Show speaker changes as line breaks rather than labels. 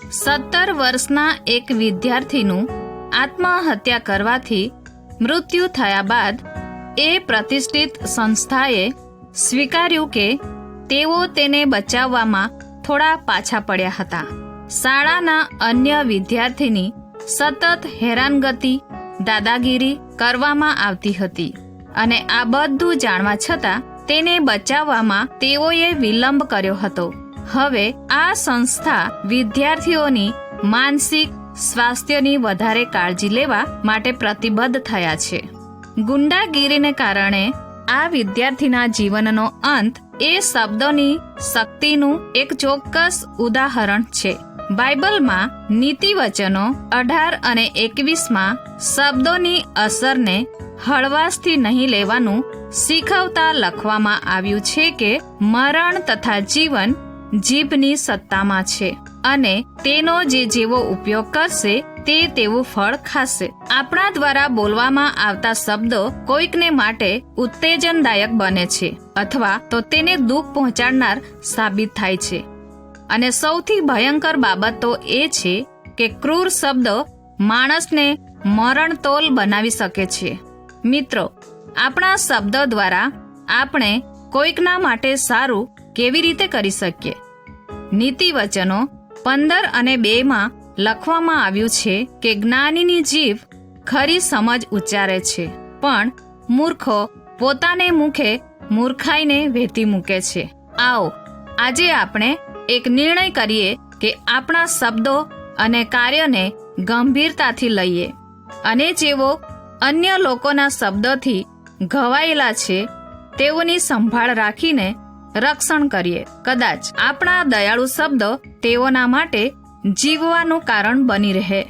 17 વર્ષના એક વિદ્યાર્થીનું આત્મહત્યા કરવાથી મૃત્યુ થયા બાદ એ પ્રતિષ્ઠિત સંસ્થાએ સ્વીકાર્યું કે તેઓ તેને બચાવવામાં થોડા પાછા પડ્યા હતા. શાળાના અન્ય વિદ્યાર્થીની સતત હેરાનગતિ, દાદાગીરી કરવામાં આવતી હતી અને આ બધું જાણવા છતાં તેને બચાવવામાં તેઓએ વિલંબ કર્યો હતો. હવે આ સંસ્થા વિદ્યાર્થીઓની માનસિક સ્વાસ્થ્યની વધારે કાળજી લેવા માટે પ્રતિબદ્ધ થયા છે. ગુંડાગીરીને કારણે આ વિદ્યાર્થીના જીવનનો અંત એ શબ્દોની શક્તિનું એક ચોક્કસ ઉદાહરણ છે. બાઇબલમાં નીતિવચનો 18 અને 21માં શબ્દોની અસરને હળવાશથી નહીં લેવાનું શીખવતા લખવામાં આવ્યું છે કે મરણ તથા જીવન જીભની સત્તામાં છે અને તેનો જેવો ઉપયોગ કરશે તે તેવું ફળ ખાશે. આપણા દ્વારા બોલવામાં આવતા શબ્દો કોઈકને માટે ઉત્તેજનદાયક બને છે અથવા તો તેને દુઃખ પહોંચાડનાર સાબિત થાય છે. અને સૌથી ભયંકર બાબત તો એ છે કે ક્રૂર શબ્દો માણસને મરણતોલ બનાવી શકે છે. મિત્રો, આપણા શબ્દો દ્વારા આપણે કોઈકના માટે સારું કેવી રીતે કરી શકીએ? નીતિવચનો 15 અને 2માં લખવામાં આવ્યું છે કે જ્ઞાનીની જીભ ખરી સમજ ઉચ્ચારે છે, પણ મૂર્ખો પોતાને મુખે મૂર્ખાઈને વહેતી મૂકે છે. આવો આજે આપણે એક નિર્ણય કરીએ કે આપણા શબ્દો અને કાર્યને ગંભીરતાથી લઈએ અને જેઓ અન્ય લોકોના શબ્દોથી ઘવાયેલા છે તેઓની સંભાળ રાખીને રક્ષણ કરીએ. કદાચ આપણા દયાળુ શબ્દો તેઓના માટે જીવવાનું કારણ બની રહે.